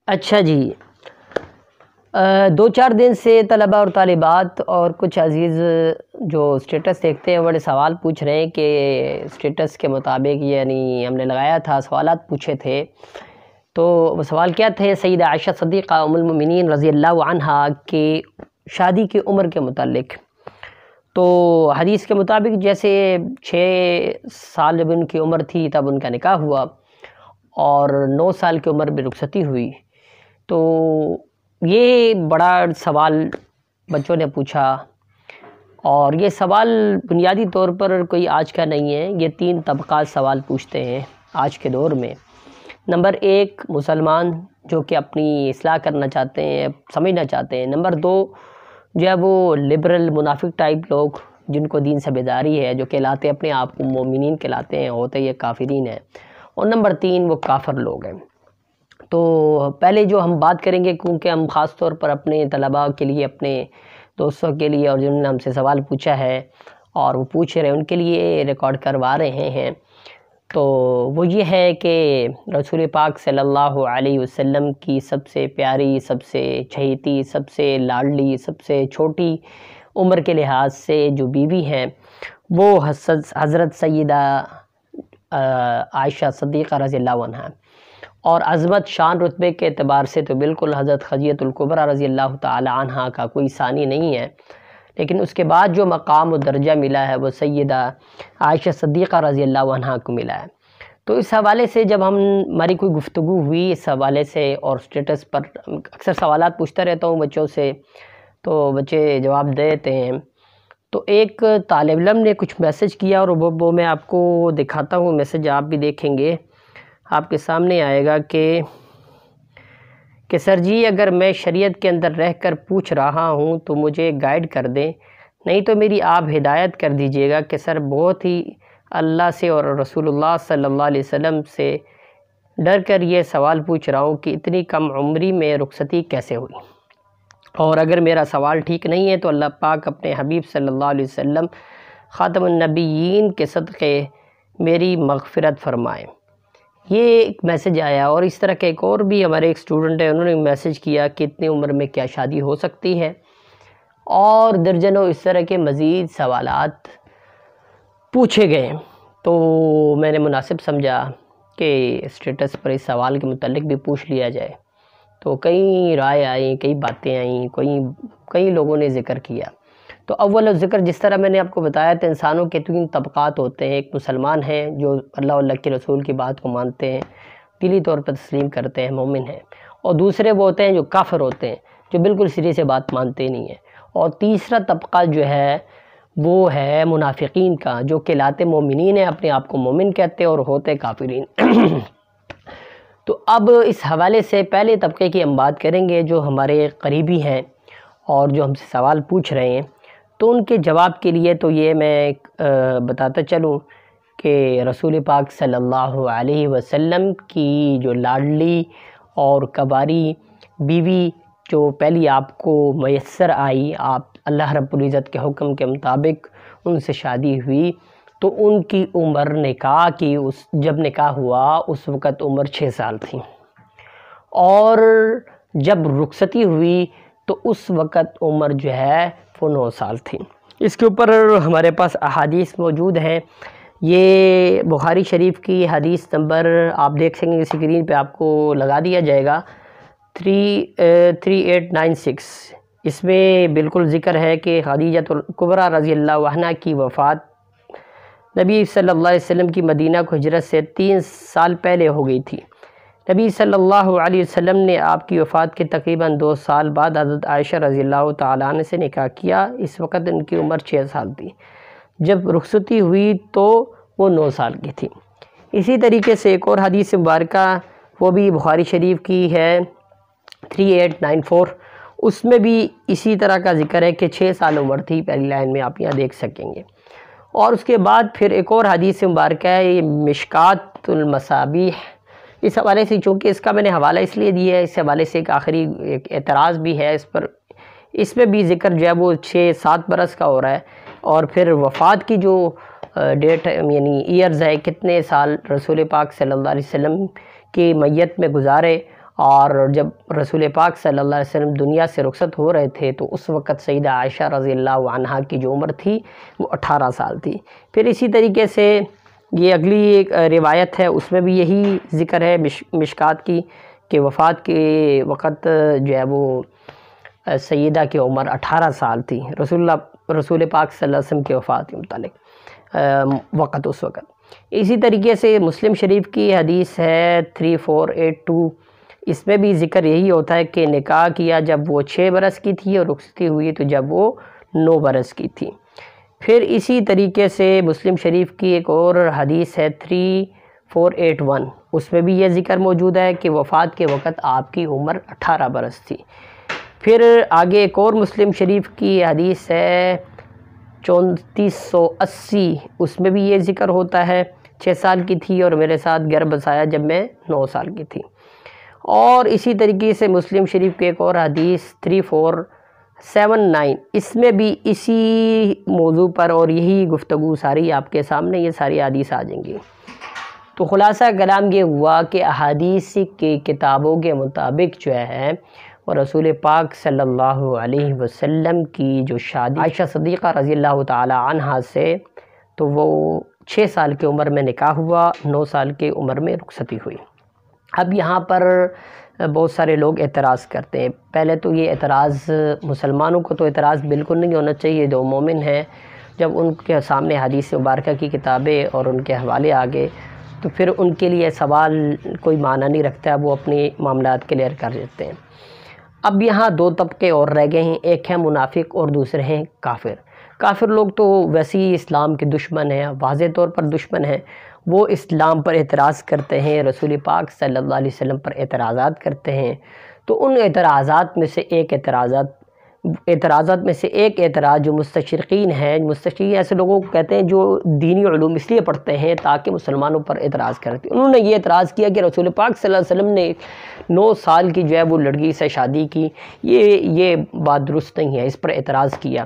اچھا جی، 2-4 دن سے طلباء اور طالبات اور کچھ عزیز جو اسٹیٹس دیکھتے ہیں بڑے سوال پوچھ رہے ہیں کہ اسٹیٹس کے مطابق یعنی ہم نے لگایا تھا، سوالات پوچھے تھے، تو وہ سوال کیا تھے؟ سیدہ عائشہ صدیقہ ام المؤمنین رضی اللہ عنہا کی شادی کی عمر کے متعلق۔ تو حدیث کے مطابق جیسے 6 سال جب ان کی عمر تھی تب ان کا نکاح ہوا، اور 9 سال کی عمر میں رخصتی ہوئی۔ تو یہ بڑا سوال بچوں نے پوچھا، اور یہ سوال بنیادی طور پر کوئی آج کا نہیں ہے، یہ 3 طبقات سوال پوچھتے ہیں آج کے دور میں۔ نمبر 1 مسلمان جو کہ اپنی اصلاح کرنا چاہتے ہیں، سمجھنا چاہتے ہیں۔ نمبر 2 جو ہے وہ لبرل منافق ٹائپ لوگ جن کو دین سے بیداری ہے، جو کہلاتے اپنے آپ کو مومنین کہلاتے ہیں، ہوتے یہ کافرین ہیں۔ اور نمبر 3 وہ کافر لوگ ہیں۔ تو پہلے جو ہم بات کریں گے، کیونکہ ہم خاص طور پر اپنے طلباء کے لیے، اپنے دوستوں کے لیے، اور جنہوں نے ہم سے سوال پوچھا ہے اور وہ پوچھ رہے ہیں ان کے لیے ریکارڈ کروا رہے ہیں، تو وہ یہ ہے کہ رسول پاک صلی اللہ علیہ وسلم کی سب سے پیاری، سب سے چہیتی، سب سے لاڈلی، سب سے چھوٹی عمر کے لحاظ سے جو بیوی ہیں وہ حضرت سیدہ عائشہ صدیقہ رضی اللہ عنہا، اور عظمت شان رتبے کے اعتبار سے تو بالکل حضرت خدیجہ الکبریٰ رضی اللہ تعالی عنہا کا کوئی ثانی نہیں ہے، لیکن اس کے بعد جو مقام و درجہ ملا ہے وہ سیدہ عائشہ صدیقہ رضی اللہ عنہا کو ملا ہے۔ تو اس حوالے سے جب ہماری کوئی گفتگو ہوئی اس حوالے سے، اور اسٹیٹس پر اکثر سوالات پوچھتا رہتا ہوں بچوں سے، تو بچے جواب دیتے ہیں۔ تو ایک طالب علم نے کچھ میسج کیا، اور وہ میں آپ کو دکھاتا ہوں میسج، آپ بھی دیکھیں گے، آپ کے سامنے آئے گا کہ سر جی اگر میں شریعت کے اندر رہ کر پوچھ رہا ہوں تو مجھے گائیڈ کر دیں، نہیں تو میری آپ ہدایت کر دیجئے گا کہ سر بہت ہی اللہ سے اور رسول اللہ صلی اللہ علیہ وسلم سے ڈر کر یہ سوال پوچھ رہا ہوں کہ اتنی کم عمری میں رخصتی کیسے ہوئی، اور اگر میرا سوال ٹھیک نہیں ہے تو اللہ پاک اپنے حبیب صلی اللہ علیہ وسلم خاتم النبیین کے صدقے میری مغفرت فرمائیں۔ یہ ایک میسج آیا، اور اس طرح کے ایک اور بھی ہمارے ایک اسٹوڈنٹ ہیں، انہوں نے میسج کیا کہ اتنی عمر میں کیا شادی ہو سکتی ہے، اور درجنوں اس طرح کے مزید سوالات پوچھے گئے۔ تو میں نے مناسب سمجھا کہ اسٹیٹس پر اس سوال کے متعلق بھی پوچھ لیا جائے۔ تو کئی رائے آئیں، کئی باتیں آئیں، کئی لوگوں نے ذکر کیا۔ تو اول ذکر جس طرح میں نے آپ کو بتایا تھا، انسانوں کے 3 طبقات ہوتے ہیں۔ ایک مسلمان ہیں جو اللہ و اللہ کے رسول کی بات کو مانتے ہیں، دلی طور پر تسلیم کرتے ہیں، مومن ہیں، اور دوسرے وہ ہوتے ہیں جو کافر ہوتے ہیں، جو بالکل سرے سے بات مانتے نہیں ہیں، اور تیسرا طبقہ جو ہے وہ ہے منافقین کا، جو کہلاتے مومنین ہیں، اپنے آپ کو مومن کہتے ہیں اور ہوتے کافرین۔ تو اب اس حوالے سے پہلے طبقے کی ہم بات کریں گے جو ہمارے قریبی ہیں اور جو ہم سے سوال پوچھ رہے ہیں، تو ان کے جواب کے لیے تو یہ میں بتاتا چلوں کہ رسول پاک صلی اللہ علیہ وسلم کی جو لاڈلی اور کباری بیوی جو پہلی آپ کو میسر آئی، آپ اللہ رب العزت کے حکم کے مطابق ان سے شادی ہوئی، تو ان کی عمر نکاح کی جب نکاح ہوا اس وقت عمر 6 سال تھی، اور جب رخصتی ہوئی تو اس وقت عمر جو ہے وہ 9 سال تھی۔ اس کے اوپر ہمارے پاس احادیث موجود ہیں۔ یہ بخاری شریف کی حدیث نمبر آپ دیکھ سکیں گے، اسکرین پہ آپ کو لگا دیا جائے گا، 3896۔ اس میں بالکل ذکر ہے کہ خدیجہ الکبریٰ رضی اللہ عنہا کی وفات نبی صلی اللہ علیہ وسلم کی مدینہ کو ہجرت سے 3 سال پہلے ہو گئی تھی۔ نبی صلی اللہ علیہ وسلم نے آپ کی وفات کے تقریباً 2 سال بعد حضرت عائشہ رضی اللہ تعالیٰ عنہ سے نکاح کیا۔ اس وقت ان کی عمر 6 سال تھی۔ جب رخصتی ہوئی تو وہ 9 سال کی تھی۔ اسی طریقے سے ایک اور حدیث مبارکہ وہ بھی بخاری شریف کی ہے 3894، اس میں بھی اسی طرح کا ذکر ہے کہ 6 سال عمر تھی، پہلی لائن میں آپ یہاں دیکھ سکیں گے۔ اور اس کے بعد پھر ایک اور حدیث مبارکہ ہے، یہ مشکات المصابیح۔ اس حوالے سے چونکہ اس کا میں نے حوالہ اس لیے دیا ہے، اس حوالے سے ایک آخری ایک اعتراض بھی ہے اس پر، اس میں بھی ذکر جو ہے وہ 6-7 برس کا ہو رہا ہے، اور پھر وفات کی جو ڈیٹ یعنی ایئرز ہے، کتنے سال رسول پاک صلی اللہ علیہ وسلم کی میت میں گزارے، اور جب رسول پاک صلی اللہ علیہ وسلم دنیا سے رخصت ہو رہے تھے تو اس وقت سیدہ عائشہ رضی اللہ عنہا کی جو عمر تھی وہ 18 سال تھی۔ پھر اسی طریقے سے یہ اگلی ایک روایت ہے، اس میں بھی یہی ذکر ہے مشکات کی کہ وفات کے وقت جو ہے وہ سیدہ کی عمر 18 سال تھی، رسول پاک صلی اللہ علیہ وسلم کی وفات کے متعلق اس وقت۔ اسی طریقے سے مسلم شریف کی حدیث ہے 3482، اس میں بھی ذکر یہی ہوتا ہے کہ نکاح کیا جب وہ 6 برس کی تھی اور رخصتی ہوئی تو جب وہ 9 برس کی تھی۔ پھر اسی طریقے سے مسلم شریف کی ایک اور حدیث ہے 3481، اس میں بھی یہ ذکر موجود ہے کہ وفات کے وقت آپ کی عمر 18 برس تھی۔ پھر آگے ایک اور مسلم شریف کی حدیث ہے 3480، اس میں بھی یہ ذکر ہوتا ہے 6 سال کی تھی اور میرے ساتھ گھر بسایا جب میں 9 سال کی تھی۔ اور اسی طریقے سے مسلم شریف کے ایک اور حدیث 3479، اس میں بھی اسی موضوع پر اور یہی گفتگو ساری آپ کے سامنے یہ ساری حدیث آ جائیں گی۔ تو خلاصہ کلام یہ ہوا کہ احادیث کی کتابوں کے مطابق جو ہے اور رسول پاک صلی اللہ علیہ وسلم کی جو شادی عائشہ صدیقہ رضی اللہ تعالی عنہا سے تو وہ 6 سال کی عمر میں نکاح ہوا، 9 سال کی عمر میں رخصتی ہوئی۔ اب یہاں پر بہت سارے لوگ اعتراض کرتے ہیں۔ پہلے تو یہ اعتراض مسلمانوں کو تو اعتراض بالکل نہیں ہونا چاہیے، جو مومن ہیں جب ان کے سامنے حدیث مبارکہ کی کتابیں اور ان کے حوالے آگے تو پھر ان کے لیے سوال کوئی معنی نہیں رکھتا، وہ اپنی معاملات کلیئر کر دیتے ہیں۔ اب یہاں 2 طبقے اور رہ گئے ہیں، ایک ہے منافق اور دوسرے ہیں کافر۔ کافر لوگ تو ویسے ہی اسلام کے دشمن ہیں، واضح طور پر دشمن ہیں، وہ اسلام پر اعتراض کرتے ہیں، رسول پاک صلی اللہ علیہ وسلم پر اعتراضات کرتے ہیں۔ تو ان اعتراضات میں سے ایک اعتراض جو مستشرقین ہیں، مستشرقین ایسے لوگوں کو کہتے ہیں جو دینی علوم اس لیے پڑھتے ہیں تاکہ مسلمانوں پر اعتراض کرتے ہیں۔ انہوں نے یہ اعتراض کیا کہ رسول پاک صلی اللہ علیہ وسلم نے 9 سال کی جو ہے وہ لڑکی سے شادی کی، یہ بات درست نہیں ہے، اس پر اعتراض کیا۔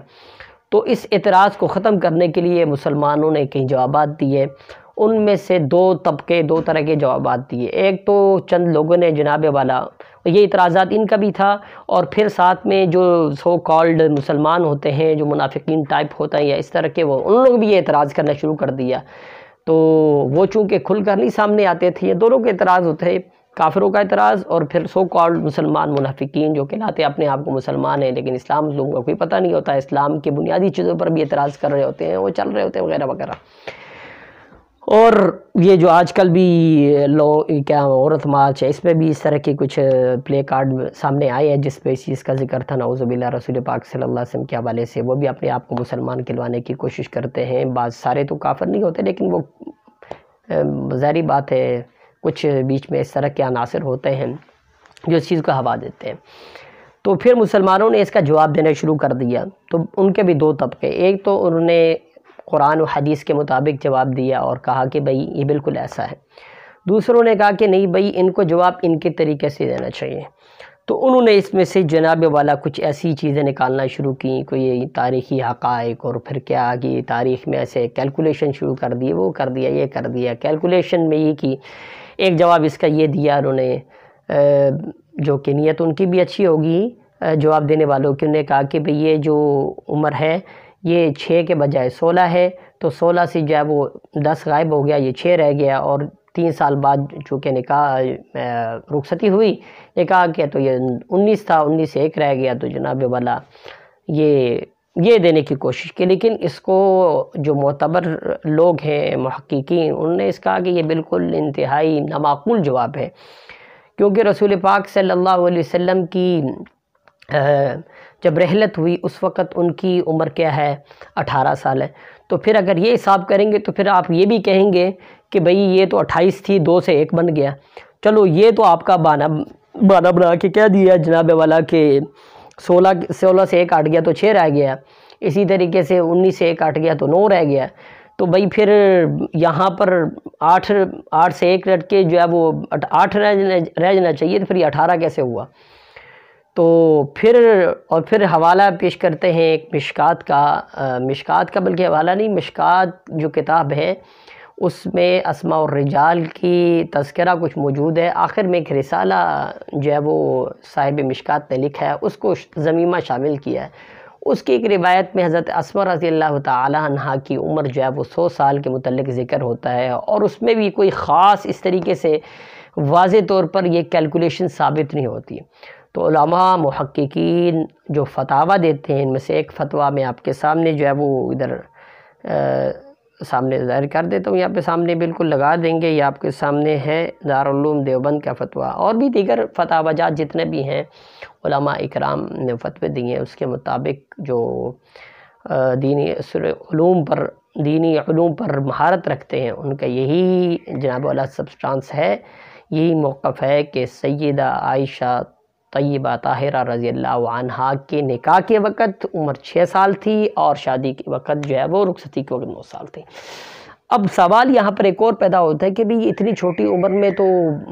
تو اس اعتراض کو ختم کرنے کے لیے مسلمانوں نے کئی جوابات دیے، ان میں سے 2 طرح کے جوابات دیے۔ ایک تو چند لوگوں نے جناب والا یہ اعتراضات ان کا بھی تھا، اور پھر ساتھ میں جو سو کالڈ مسلمان ہوتے ہیں جو منافقین ٹائپ ہوتا ہے یا اس طرح کے، وہ ان لوگ بھی یہ اعتراض کرنا شروع کر دیا۔ تو وہ چونکہ کھل کر نہیں سامنے آتے تھے، یہ دونوں کے اعتراض ہوتے ہیں، کافروں کا اعتراض اور پھر سو کالڈ مسلمان منافقین جو کہلاتے اپنے آپ کو مسلمان ہیں لیکن اسلام لوگوں کو کوئی پتہ نہیں ہوتا، اسلام کی بنیادی چیزوں پر بھی اعتراض کر رہے ہوتے ہیں، وہ چل رہے ہوتے ہیں وغیرہ وغیرہ۔ اور یہ جو آج کل بھی عورت مارچ ہے، اس میں بھی اس طرح کے کچھ پلے کارڈ سامنے آئے ہیں جس پہ اس چیز کا ذکر تھا، نعوذ باللہ رسول پاک صلی اللہ علیہ وسلم کے حوالے سے۔ وہ بھی اپنے آپ کو مسلمان کہلوانے کی کوشش کرتے ہیں، بعض سارے تو کافر نہیں ہوتے لیکن وہ ظاہری بات ہے کچھ بیچ میں اس طرح کے عناصر ہوتے ہیں جو اس چیز کو ہوا دیتے ہیں۔ تو پھر مسلمانوں نے اس کا جواب دینا شروع کر دیا۔ تو ان کے بھی 2 طبقے، ایک تو انہوں نے قرآن و حدیث کے مطابق جواب دیا اور کہا کہ بھئی یہ بالکل ایسا ہے، دوسروں نے کہا کہ نہیں بھئی ان کو جواب ان کے طریقے سے دینا چاہیے۔ تو انہوں نے اس میں سے جناب والا کچھ ایسی چیزیں نکالنا شروع کی، کوئی تاریخی حقائق، اور پھر کیا کہ تاریخ میں ایسے کیلکولیشن شروع کر دی، وہ کر دیا، یہ کر دیا، کیلکولیشن میں یہ کی۔ ایک جواب اس کا یہ دیا انہوں نے، جو کہ نیت ان کی بھی اچھی ہوگی جواب دینے والوں کی، انہوں نے کہا کہ بھئی یہ جو عمر ہے یہ 6 کے بجائے 16 ہے، تو 16 سے جو ہے وہ 10 غائب ہو گیا، یہ 6 رہ گیا، اور 3 سال بعد چونکہ نکاح رخصتی ہوئی نکاح کیا تو یہ 19 تھا، 19 سے 1 رہ گیا، تو جناب والا یہ دینے کی کوشش کی۔ لیکن اس کو جو معتبر لوگ ہیں محققین، انہوں نے اس کہا کہ یہ بالکل انتہائی نامعقول جواب ہے، کیونکہ رسول پاک صلی اللہ علیہ وسلم کی جب رحلت ہوئی اس وقت ان کی عمر کیا ہے، 18 سال ہے۔ تو پھر اگر یہ حساب کریں گے تو پھر آپ یہ بھی کہیں گے کہ بھئی یہ تو 28 تھی، 2 سے 1 بن گیا۔ چلو یہ تو آپ کا بہانہ بنا کے کہہ دیا جناب والا کہ 16 سے 1 ہٹ گیا تو 6 رہ گیا، اسی طریقے سے 19 سے 1 ہٹ گیا تو 9 رہ گیا۔ تو بھئی پھر یہاں پر 8 سے 1 رٹ کے جو ہے وہ 8 رہ جانا چاہیے، تو پھر یہ 18 کیسے ہوا؟ تو پھر حوالہ پیش کرتے ہیں ایک مشکات کا بلکہ حوالہ نہیں، مشکات جو کتاب ہے اس میں اسماء الرجال کی تذکرہ کچھ موجود ہے، آخر میں ایک رسالہ جو ہے وہ صاحب مشکات نے لکھا ہے، اس کو ضمیمہ شامل کیا ہے۔ اس کی ایک روایت میں حضرت اسماء رضی اللہ تعالی عنہ کی عمر جو ہے وہ 100 سال کے متعلق ذکر ہوتا ہے، اور اس میں بھی کوئی خاص اس طریقے سے واضح طور پر یہ کیلکولیشن ثابت نہیں ہوتی۔ تو علماء محققین جو فتاویٰ دیتے ہیں، ان میں سے ایک فتویٰ میں آپ کے سامنے جو ہے وہ ادھر سامنے ظاہر کر دیتا ہوں، یہاں پہ سامنے بالکل لگا دیں گے، یہ آپ کے سامنے ہے دارالعلوم دیوبند کا فتویٰ، اور بھی دیگر فتاویٰ جات جتنے بھی ہیں علماء اکرام نے فتوے دیے ہیں، اس کے مطابق جو دینی علوم پر مہارت رکھتے ہیں ان کا یہی جناب والا سبسٹانس ہے، یہی موقف ہے کہ سیدہ عائشہ طیبہ طاہرہ رضی اللہ عنہا کے نکاح کے وقت عمر 6 سال تھی، اور شادی کے وقت جو ہے وہ رخصتی کے وقت 9 سال تھی۔ اب سوال یہاں پر ایک اور پیدا ہوتا ہے کہ بھی اتنی چھوٹی عمر میں تو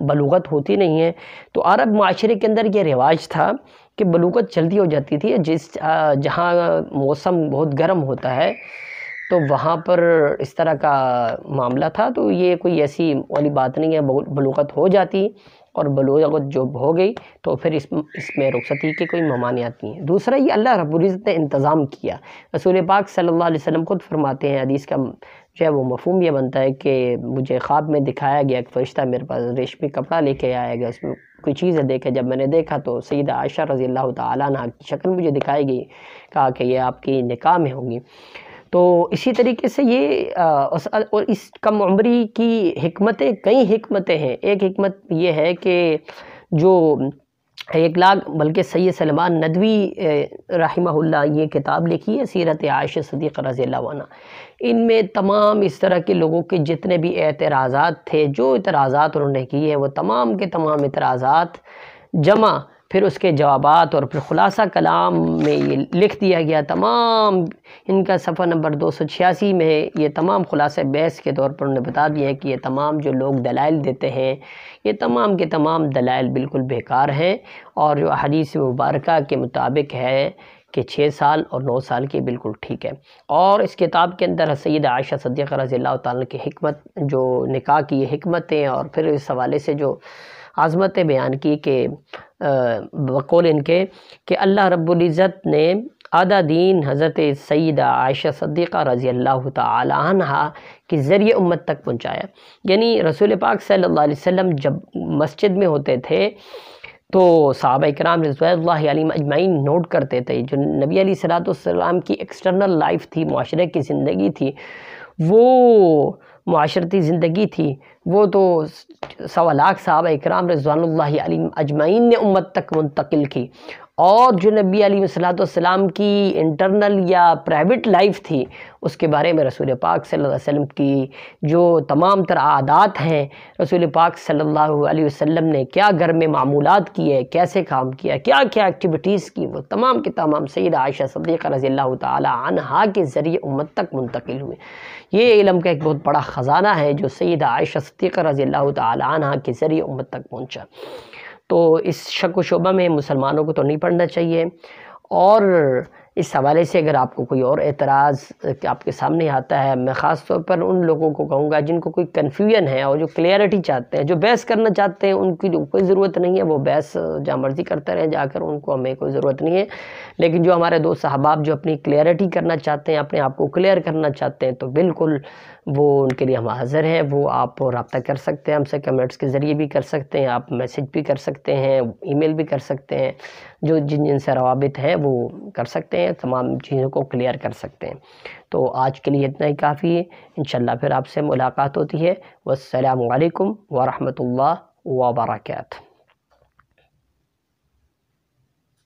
بلوغت ہوتی نہیں ہے، تو عرب معاشرے کے اندر یہ رواج تھا کہ بلوغت جلدی ہو جاتی تھی، جہاں موسم بہت گرم ہوتا ہے تو وہاں پر اس طرح کا معاملہ تھا، تو یہ کوئی ایسی والی بات نہیں ہے، بلوغت ہو جاتی، اور بلوغت جو ہو گئی تو پھر اس میں رخصتی کے کوئی ممانعت نہیں ہے۔ دوسرا یہ اللہ رب العزت نے انتظام کیا، رسول پاک صلی اللہ علیہ وسلم خود فرماتے ہیں، حدیث کا جو ہے وہ مفہوم یہ بنتا ہے کہ مجھے خواب میں دکھایا گیا ایک فرشتہ میرے پاس ریشمی کپڑا لے کے آیا گیا، اس میں کوئی چیزیں دیکھے، جب میں نے دیکھا تو سیدہ عائشہ رضی اللہ تعالیٰ عنہ کی شکل مجھے دکھائی گئی، کہا کہ یہ آپ کی نکاح میں ہوگی۔ تو اسی طریقے سے یہ اور اس کم عمری کی حکمتیں، کئی حکمتیں ہیں۔ ایک حکمت یہ ہے کہ جو بلکہ سید سلمان ندوی رحمہ اللہ یہ کتاب لکھی ہے سیرت عائشہ صدیقہ رضی اللہ عنہ، ان میں تمام اس طرح کے لوگوں کے جتنے بھی اعتراضات تھے، جو اعتراضات انہوں نے کیے وہ تمام کے تمام اعتراضات جمع، پھر اس کے جوابات، اور پھر خلاصہ کلام میں یہ لکھ دیا گیا، تمام ان کا صفحہ نمبر 286 میں یہ تمام خلاصہ بحث کے طور پر انہوں نے بتا دیا ہے کہ یہ تمام جو لوگ دلائل دیتے ہیں یہ تمام کے تمام دلائل بالکل بیکار ہیں، اور جو حدیث مبارکہ کے مطابق ہے کہ 6 سال اور 9 سال کی بالکل ٹھیک ہے۔ اور اس کتاب کے اندر سیدہ عائشہ صدیقہ رضی اللہ تعالیٰ کی حکمت، جو نکاح کی حکمتیں، اور پھر اس حوالے سے جو عظمتیں بیان کی کہ بقول ان کے کہ اللہ رب العزت نے آدھا دین حضرت سیدہ عائشہ صدیقہ رضی اللہ تعالی عنہ کے ذریعے امت تک پہنچایا، یعنی رسول پاک صلی اللہ علیہ وسلم جب مسجد میں ہوتے تھے تو صحابہ اکرام رضوان اللہ علیہم اجمعین نوٹ کرتے تھے، جو نبی علیہ السلام کی ایکسٹرنل لائف تھی، معاشرے کی زندگی تھی، وہ معاشرتی زندگی تھی، وہ تو 1.25 لاکھ صحابہ اکرام رضوان اللہ علیہم اجمعین نے امت تک منتقل کی، اور جو نبی علیہ السلام کی انٹرنل یا پرائیویٹ لائف تھی اس کے بارے میں رسول پاک صلی اللہ علیہ وسلم کی جو تمام تر عادات ہیں، رسول پاک صلی اللہ علیہ وسلم نے کیا گھر میں معمولات کیے، کیسے کام کیا، کیا کیا ایکٹیویٹیز کی، وہ تمام کے تمام سیدہ عائشہ صدیقہ رضی اللہ تعالی عنہا کے ذریعے امت تک منتقل ہوئے۔ یہ علم کا ایک بہت بڑا خزانہ ہے جو سیدہ عائشہ صدیقہ رضی اللہ تعالی عنہا کے ذریعے امت تک پہنچا۔ تو اس شک و شبہ میں مسلمانوں کو تو نہیں پڑھنا چاہیے، اور اس حوالے سے اگر آپ کو کوئی اور اعتراض آپ کے سامنے آتا ہے، میں خاص طور پر ان لوگوں کو کہوں گا جن کو کوئی کنفیوژن ہے اور جو کلیئرٹی چاہتے ہیں، جو بحث کرنا چاہتے ہیں، ان کی کوئی ضرورت نہیں ہے، وہ بحث جہاں مرضی کرتے رہیں جا کر، ان کو ہمیں کوئی ضرورت نہیں ہے، لیکن جو ہمارے دوست احباب جو اپنی کلیئرٹی کرنا چاہتے ہیں، اپنے آپ کو کلیئر کرنا چاہتے ہیں، تو بالکل وہ ان کے لیے ہم حاضر ہیں، وہ آپ رابطہ کر سکتے ہیں ہم سے، کمنٹس کے ذریعے بھی کر سکتے ہیں، آپ میسج بھی کر سکتے ہیں، ای میل بھی کر سکتے ہیں، جو جن سے روابط ہے وہ کر سکتے ہیں، تمام چیزوں کو کلیئر کر سکتے ہیں۔ تو آج کے لیے اتنا ہی کافی ہے، انشاءاللہ پھر آپ سے ملاقات ہوتی ہے۔ والسلام علیکم ورحمۃ اللہ وبرکاتہ۔